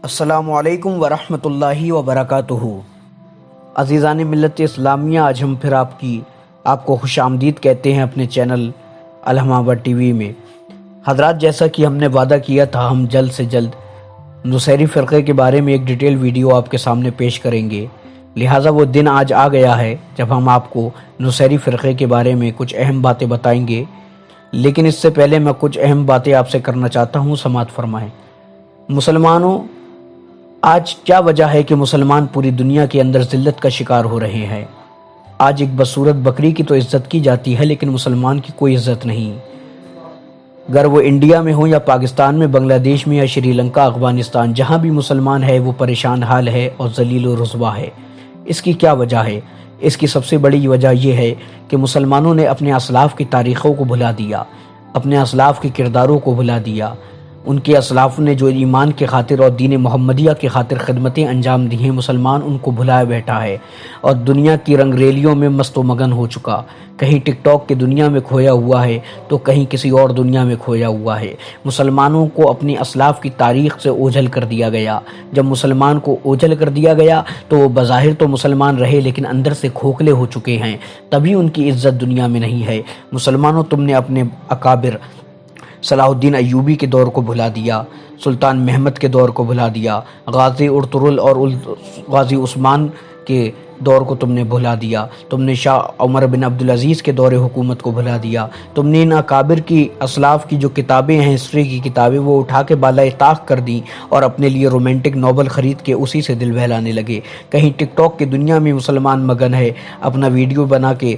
السلام علیکم ورحمۃ اللہ وبرکاتہ۔ عزیزان ملت اسلامیہ، آج ہم پھر آپ کو خوش آمدید کہتے ہیں اپنے چینل الہام آباد ٹی وی میں۔ حضرات، جیسا کہ ہم نے وعدہ کیا تھا، ہم جلد سے جلد نصیری فرقے کے بارے میں ایک ڈیٹیل ویڈیو آپ کے سامنے پیش کریں گے، لہٰذا وہ دن آج آ گیا ہے جب ہم آپ کو نصیری فرقے کے بارے میں کچھ اہم باتیں بتائیں گے۔ لیکن اس سے پہلے میں کچھ اہم باتیں آپ سے کرنا چاہتا ہوں، سماعت فرمائیں۔ مسلمانوں، آج کیا وجہ ہے کہ مسلمان پوری دنیا کے اندر ذلت کا شکار ہو رہے ہیں؟ آج ایک بدصورت بکری کی تو عزت کی جاتی ہے، لیکن مسلمان کی کوئی عزت نہیں۔ اگر وہ انڈیا میں ہو یا پاکستان میں، بنگلہ دیش میں یا شری لنکا، افغانستان، جہاں بھی مسلمان ہے وہ پریشان حال ہے اور ذلیل و رسوا ہے۔ اس کی کیا وجہ ہے؟ اس کی سب سے بڑی وجہ یہ ہے کہ مسلمانوں نے اپنے اسلاف کی تاریخوں کو بھلا دیا، اپنے اسلاف کے کرداروں کو بھلا دیا۔ ان کے اسلاف نے جو ایمان کی خاطر اور دین محمدیہ کی خاطر خدمتیں انجام دی ہیں، مسلمان ان کو بھلائے بیٹھا ہے اور دنیا کی رنگ ریلیوں میں مست و مگن ہو چکا۔ کہیں ٹک ٹاک کی دنیا میں کھویا ہوا ہے تو کہیں کسی اور دنیا میں کھویا ہوا ہے۔ مسلمانوں کو اپنی اسلاف کی تاریخ سے اوجھل کر دیا گیا۔ جب مسلمان کو اوجھل کر دیا گیا تو وہ بظاہر تو مسلمان رہے، لیکن اندر سے کھوکھلے ہو چکے ہیں، تبھی ان کی عزت دنیا میں نہیں ہے۔ مسلمانوں، تم نے اپنے اکابر صلاح الدین ایوبی کے دور کو بھلا دیا، سلطان محمد کے دور کو بھلا دیا، غازی ارطغرل اور غازی عثمان کے دور کو تم نے بھلا دیا، تم نے شاہ عمر بن عبدالعزیز کے دور حکومت کو بھلا دیا۔ تم نے ان اکابر کی اسلاف کی جو کتابیں ہیں، ہسٹری کی کتابیں، وہ اٹھا کے بالائے طاق کر دیں اور اپنے لیے رومانٹک ناول خرید کے اسی سے دل بہلانے لگے۔ کہیں ٹک ٹاک کی دنیا میں مسلمان مگن ہے، اپنا ویڈیو بنا کے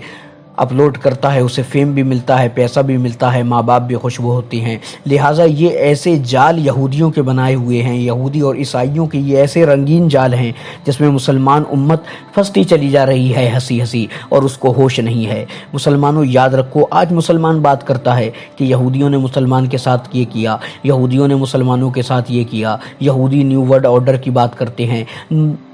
اپلوڈ کرتا ہے، اسے فیم بھی ملتا ہے، پیسہ بھی ملتا ہے، ماں باپ بھی خوشبو ہوتی ہیں۔ لہٰذا یہ ایسے جال یہودیوں کے بنائے ہوئے ہیں، یہودی اور عیسائیوں کے یہ ایسے رنگین جال ہیں جس میں مسلمان امت پھنستی چلی جا رہی ہے ہنسی ہنسی، اور اس کو ہوش نہیں ہے۔ مسلمانوں، یاد رکھو، آج مسلمان بات کرتا ہے کہ یہودیوں نے مسلمان کے ساتھ یہ کیا، یہودیوں نے مسلمانوں کے ساتھ یہ کیا، یہودی نیو ورلڈ آرڈر کی بات کرتے ہیں۔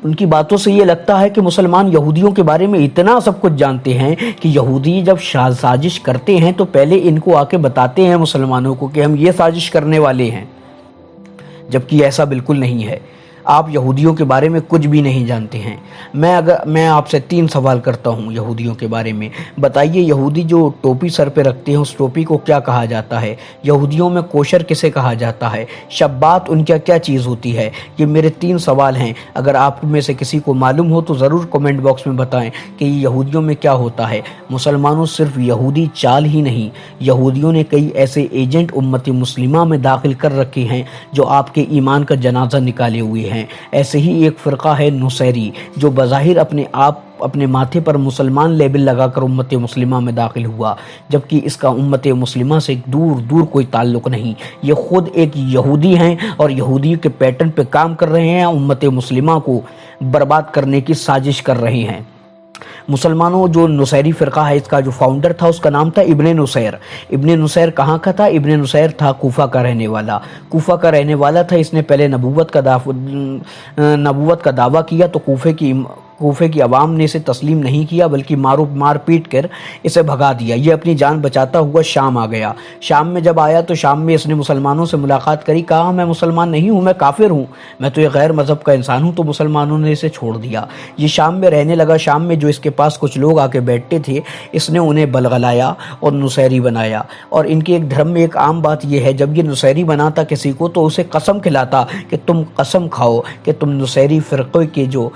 ان کی باتوں سے یہ لگتا ہے کہ مسلمان یہودیوں کے بارے میں اتنا سب کچھ جانتے ہیں کہ یہودی جب سازش کرتے ہیں تو پہلے ان کو آ کے بتاتے ہیں مسلمانوں کو کہ ہم یہ سازش کرنے والے ہیں، جبکہ ایسا بالکل نہیں ہے۔ آپ یہودیوں کے بارے میں کچھ بھی نہیں جانتے ہیں۔ میں آپ سے 3 سوال کرتا ہوں یہودیوں کے بارے میں۔ بتائیے، یہودی جو ٹوپی سر پہ رکھتے ہیں، اس ٹوپی کو کیا کہا جاتا ہے؟ یہودیوں میں کوشر کسے کہا جاتا ہے؟ شبات ان کیا چیز ہوتی ہے؟ یہ میرے 3 سوال ہیں۔ اگر آپ میں سے کسی کو معلوم ہو تو ضرور کمنٹ باکس میں بتائیں کہ یہ یہودیوں میں کیا ہوتا ہے۔ مسلمانوں، صرف یہودی چال ہی نہیں، یہودیوں نے کئی ایسے ایجنٹ امت مسلمہ میں داخل کر رکھے ہیں جو آپ کے ایمان کا جنازہ نکالے ہوئے ہیں۔ ایسے ہی ایک فرقہ ہے نصیری، جو بظاہر اپنے ماتھے پر مسلمان لیبل لگا کر امت مسلمہ میں داخل ہوا، جبکہ اس کا امت مسلمہ سے دور دور کوئی تعلق نہیں۔ یہ خود ایک یہودی ہیں اور یہودی کے پیٹرن پہ کام کر رہے ہیں، امت مسلمہ کو برباد کرنے کی سازش کر رہے ہیں۔ مسلمانوں، جو نصیری فرقہ ہے، اس کا جو فاؤنڈر تھا اس کا نام تھا ابن نصیر۔ ابن نصیر کہاں کا تھا؟ ابن نصیر تھا کوفہ کا رہنے والا۔ کوفہ کا رہنے والا تھا۔ اس نے پہلے نبوت کا دعویٰ کیا تو کوفے کی عوام نے اسے تسلیم نہیں کیا، بلکہ مار پیٹ کر اسے بھگا دیا۔ یہ اپنی جان بچاتا ہوا شام آ گیا۔ شام میں جب آیا تو شام میں اس نے مسلمانوں سے ملاقات کری، کہا میں مسلمان نہیں ہوں، میں کافر ہوں، میں تو ایک غیر مذہب کا انسان ہوں۔ تو مسلمانوں نے اسے چھوڑ دیا۔ یہ شام میں رہنے لگا۔ شام میں جو اس کے پاس کچھ لوگ آ کے بیٹھتے تھے، اس نے انہیں بلغلایا اور نصیری بنایا۔ اور ان کے ایک دھرم میں ایک عام بات یہ ہے، جب یہ نصیری بناتا کسی کو تو اسے قسم کھلاتا کہ تم قسم کھاؤ کہ تم نصیری فرقے کے جو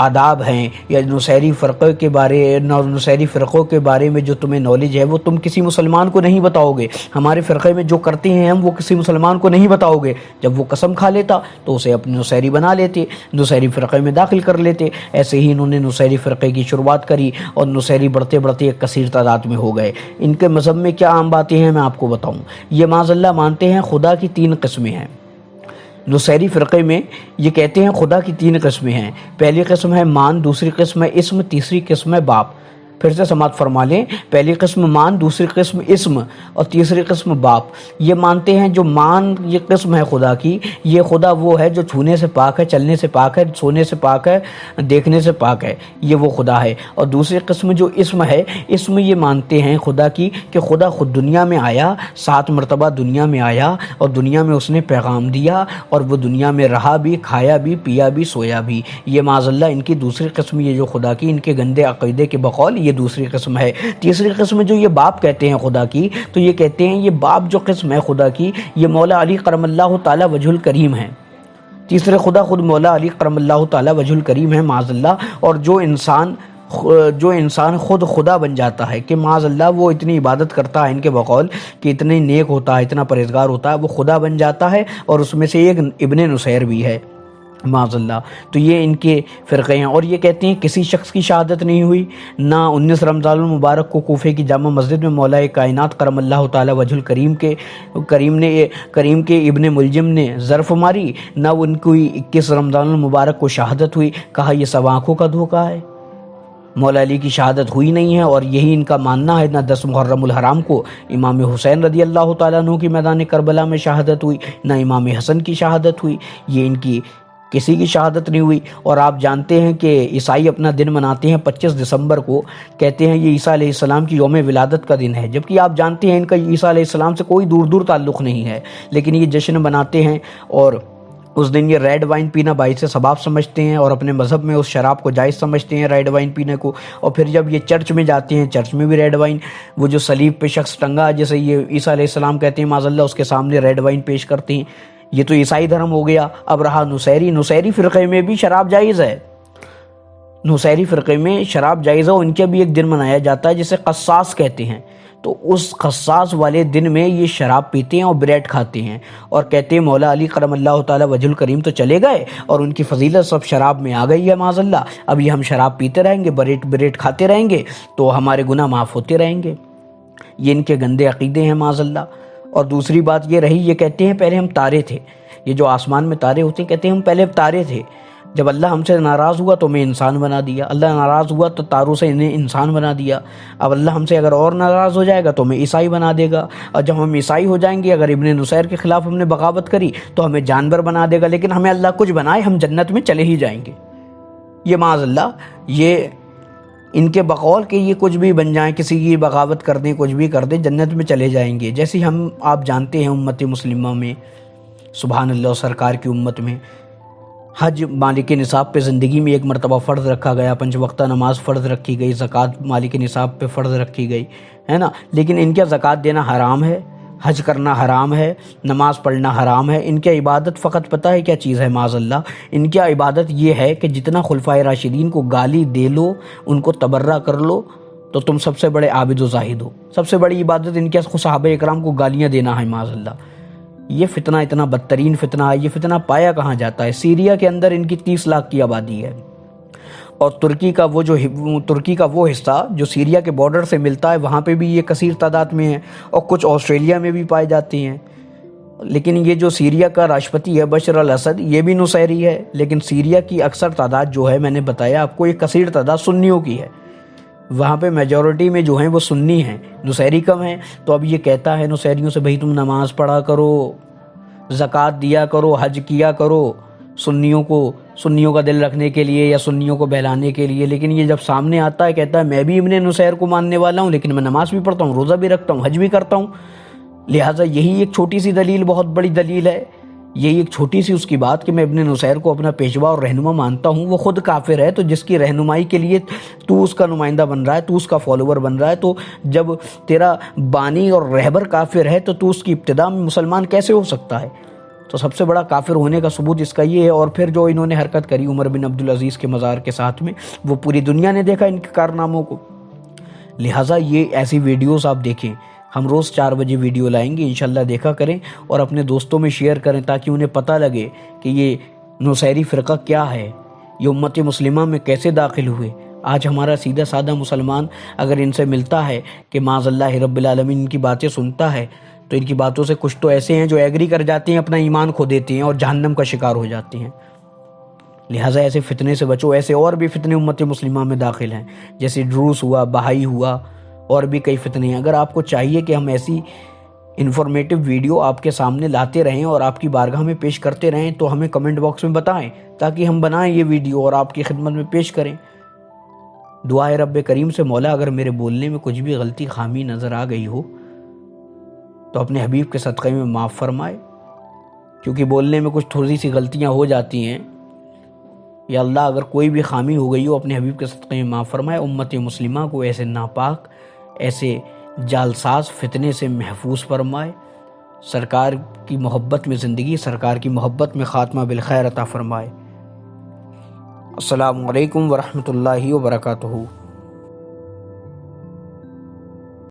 آداب ہیں یا نصیری فرقوں کے بارے میں جو تمہیں نالج ہے، وہ تم کسی مسلمان کو نہیں بتاؤ گے۔ ہمارے فرقے میں جو کرتے ہیں ہم، وہ کسی مسلمان کو نہیں بتاؤ گے۔ جب وہ قسم کھا لیتا تو اسے اپنے نصیری بنا لیتے، نصیری فرقے میں داخل کر لیتے۔ ایسے ہی انہوں نے نصیری فرقے کی شروعات کری اور نصیری بڑھتے بڑھتے ایک کثیر تعداد میں ہو گئے۔ ان کے مذہب میں کیا عام باتیں ہیں میں آپ کو بتاؤں۔ یہ معاذ اللہ مانتے ہیں خدا کی 3 قسمیں ہیں۔ نصیری فرقے میں یہ کہتے ہیں خدا کی 3 قسمیں ہیں۔ پہلی قسم ہے مان، دوسری قسم ہے اسم، تیسری قسم ہے باپ۔ پھر سے سماعت فرما لیں۔ پہلی قسم مان، دوسری قسم اسم اور تیسری قسم باپ۔ یہ مانتے ہیں جو مان یہ قسم ہے خدا کی، یہ خدا وہ ہے جو چھونے سے پاک ہے، چلنے سے پاک ہے، سونے سے پاک ہے، دیکھنے سے پاک ہے، یہ وہ خدا ہے۔ اور دوسری قسم جو اسم ہے، اسم یہ مانتے ہیں خدا کی کہ خدا خود دنیا میں آیا، 7 مرتبہ دنیا میں آیا اور دنیا میں اس نے پیغام دیا اور وہ دنیا میں رہا بھی، کھایا بھی، پیا بھی، سویا بھی۔ یہ معاذ اللہ ان کی دوسری قسم، یہ جو خدا کی ان کے گندے عقیدے کے بقول یہ دوسری قسم ہے۔ تیسری قسم جو یہ باپ کہتے ہیں خدا کی، تو یہ کہتے ہیں یہ باپ جو قسم ہے خدا کی، یہ مولا علی کرم اللہ تعالی وجہ الکریم ہے۔ تیسرے خدا خود مولا علی کرم اللہ تعالی وجہ الکریم ہے معاذ اللہ۔ اور جو انسان خود خدا بن جاتا ہے کہ معاذ اللہ وہ اتنی عبادت کرتا ہے ان کے بقول کہ اتنی نیک ہوتا ہے، اتنا پرہیزگار ہوتا ہے، وہ خدا بن جاتا ہے، اور اس میں سے ایک ابن نصیر بھی ہے معاذ اللہ۔ تو یہ ان کے فرقے ہیں، اور یہ کہتے ہیں کسی شخص کی شہادت نہیں ہوئی، نہ 19 رمضان المبارک کو کوفے کی جامع مسجد میں مولا کائنات کرم اللہ تعالی وجہ الکریم کریم کے ابن ملجم نے ظرف ماری، نہ ان کی 21 رمضان المبارک کو شہادت ہوئی۔ کہا یہ سب آنکھوں کا دھوکہ ہے، مولا علی کی شہادت ہوئی نہیں ہے، اور یہی ان کا ماننا ہے۔ نہ 10 محرم الحرام کو امام حسین رضی اللہ تعالیٰ عنہ کی میدان کربلا میں شہادت ہوئی، نہ امام حسن کی شہادت ہوئی، یہ ان کی کسی کی شہادت نہیں ہوئی۔ اور آپ جانتے ہیں کہ عیسائی اپنا دن مناتے ہیں 25 دسمبر کو، کہتے ہیں یہ عیسیٰ علیہ السلام کی یوم ولادت کا دن ہے، جبکہ آپ جانتے ہیں ان کا عیسیٰ علیہ السلام سے کوئی دور دور تعلق نہیں ہے، لیکن یہ جشن مناتے ہیں، اور اس دن یہ ریڈ وائن پینا باعث ثواب سمجھتے ہیں، اور اپنے مذہب میں اس شراب کو جائز سمجھتے ہیں ریڈ وائن پینے کو۔ اور پھر جب یہ چرچ میں جاتے ہیں، چرچ میں بھی ریڈ وائن، وہ جو صلیب پہ شخص ٹنگا جسے یہ عیسیٰ علیہ السلام کہتے ہیں معاذ اللہ، اس کے سامنے ریڈ وائن پیش کرتے ہیں۔ یہ تو عیسائی دھرم ہو گیا۔ اب رہا نصیری فرقے میں بھی شراب جائز ہے، نصیری فرقے میں شراب جائز ہے، ان کے بھی ایک دن منایا جاتا ہے جسے قصاص کہتے ہیں۔ تو اس قصاص والے دن میں یہ شراب پیتے ہیں اور بریڈ کھاتے ہیں، اور کہتے ہیں مولا علی کرم اللہ تعالی وجہ الکریم تو چلے گئے اور ان کی فضیلت سب شراب میں آ گئی ہے معاذ اللہ، اب یہ ہم شراب پیتے رہیں گے، بریڈ کھاتے رہیں گے تو ہمارے گناہ معاف ہوتے رہیں گے۔ یہ ان کے گندے عقیدے ہیں معاذ اللہ۔ اور دوسری بات یہ رہی، یہ کہتے ہیں پہلے ہم تارے تھے، یہ جو آسمان میں تارے ہوتے ہیں، کہتے ہیں ہم پہلے تارے تھے، جب اللہ ہم سے ناراض ہوا تو ہمیں انسان بنا دیا، اللہ ناراض ہوا تو تاروں سے انہیں انسان بنا دیا، اب اللہ ہم سے اگر اور ناراض ہو جائے گا تو ہمیں عیسائی بنا دے گا، اور جب ہم عیسائی ہو جائیں گے، اگر ابن نصیر کے خلاف ہم نے بغاوت کری تو ہمیں جانور بنا دے گا، لیکن ہمیں اللہ کچھ بنائے ہم جنت میں چلے ہی جائیں گے۔ یہ معاذ اللہ، یہ ان کے بقول کہ یہ کچھ بھی بن جائیں، کسی کی بغاوت کر دیں، کچھ بھی کر دیں، جنت میں چلے جائیں گے۔ جیسے ہم آپ جانتے ہیں امت مسلمہ میں، سبحان اللہ، سرکار کی امت میں حج مالک نصاب پہ زندگی میں ایک مرتبہ فرض رکھا گیا، 5 وقتہ نماز فرض رکھی گئی، زکوٰۃ مالک نصاب پہ فرض رکھی گئی ہے نا، لیکن ان کا زکوٰۃ دینا حرام ہے، حج کرنا حرام ہے، نماز پڑھنا حرام ہے۔ ان کی عبادت فقط پتہ ہے کیا چیز ہے معاذ اللہ؟ ان کی عبادت یہ ہے کہ جتنا خلفائے راشدین کو گالی دے لو، ان کو تبرہ کر لو، تو تم سب سے بڑے عابد و زاہد ہو۔ سب سے بڑی عبادت ان کے صحابہ اکرام کو گالیاں دینا ہے معاذ اللہ۔ یہ فتنہ اتنا بدترین فتنہ ہے، یہ فتنہ پایا کہاں جاتا ہے؟ سیریا کے اندر ان کی 30 لاکھ کی آبادی ہے، اور ترکی کا وہ حصہ جو سیریا کے بارڈر سے ملتا ہے، وہاں پہ بھی یہ کثیر تعداد میں ہے، اور کچھ آسٹریلیا میں بھی پائے جاتے ہیں۔ لیکن یہ جو سیریا کا راشٹرپتی ہے بشر الاسد، یہ بھی نصیری ہے، لیکن سیریا کی اکثر تعداد جو ہے، میں نے بتایا آپ کو، یہ کثیر تعداد سنیوں کی ہے، وہاں پہ میجورٹی میں جو ہیں وہ سنی ہیں، نصیری کم ہیں۔ تو اب یہ کہتا ہے نصیریوں سے بھئی تم نماز پڑھا کرو، زکوٰۃ دیا کرو، حج کیا کرو، سنیوں کا دل رکھنے کے لیے یا سنیوں کو بہلانے کے لیے، لیکن یہ جب سامنے آتا ہے کہتا ہے میں بھی ابن نصیر کو ماننے والا ہوں، لیکن میں نماز بھی پڑھتا ہوں، روزہ بھی رکھتا ہوں، حج بھی کرتا ہوں۔ لہٰذا یہی ایک چھوٹی سی دلیل بہت بڑی دلیل ہے، یہی ایک چھوٹی سی اس کی بات کہ میں ابن نصیر کو اپنا پیشوا اور رہنما مانتا ہوں، وہ خود کافر ہے، تو جس کی رہنمائی کے لیے تو اس کا نمائندہ بن رہا ہے، تو اس کا فالوور بن رہا ہے، تو جب تیرا بانی اور رہبر کافر ہے تو اس کی ابتدا میں مسلمان کیسے ہو سکتا ہے؟ تو سب سے بڑا کافر ہونے کا ثبوت اس کا یہ ہے۔ اور پھر جو انہوں نے حرکت کری عمر بن عبدالعزیز کے مزار کے ساتھ میں، وہ پوری دنیا نے دیکھا ان کے کارناموں کو۔ لہٰذا یہ ایسی ویڈیوز آپ دیکھیں، ہم روز 4 بجے ویڈیو لائیں گے، انشاءاللہ دیکھا کریں اور اپنے دوستوں میں شیئر کریں تاکہ انہیں پتہ لگے کہ یہ نصیری فرقہ کیا ہے، یہ امت مسلمہ میں کیسے داخل ہوئے۔ آج ہمارا سیدھا سادہ مسلمان اگر ان سے ملتا ہے کہ معاذ اللہ رب العالمین ان کی باتیں سنتا ہے، تو ان کی باتوں سے کچھ تو ایسے ہیں جو ایگری کر جاتے ہیں، اپنا ایمان کھو دیتے ہیں اور جہنم کا شکار ہو جاتے ہیں۔ لہٰذا ایسے فتنے سے بچو۔ ایسے اور بھی فتنے امت مسلمہ میں داخل ہیں، جیسے ڈروس ہوا، بہائی ہوا، اور بھی کئی فتنے ہیں۔ اگر آپ کو چاہیے کہ ہم ایسی انفارمیٹیو ویڈیو آپ کے سامنے لاتے رہیں اور آپ کی بارگاہ میں پیش کرتے رہیں تو ہمیں کمنٹ باکس میں بتائیں، تاکہ ہم بنائیں یہ ویڈیو اور آپ کی خدمت میں پیش کریں۔ دعائے رب کریم سے مولا اگر میرے بولنے میں کچھ بھی غلطی خامی نظر آ گئی ہو تو اپنے حبیب کے صدقے میں معاف فرمائے، کیونکہ بولنے میں کچھ تھوڑی سی غلطیاں ہو جاتی ہیں۔ یا اللہ اگر کوئی بھی خامی ہو گئی ہو اپنے حبیب کے صدقے میں معاف فرمائے، امت مسلمہ کو ایسے ناپاک، ایسے جالساز فتنے سے محفوظ فرمائے، سرکار کی محبت میں زندگی، سرکار کی محبت میں خاتمہ بالخیر عطا فرمائے۔ السلام علیکم ورحمۃ اللہ وبرکاتہ۔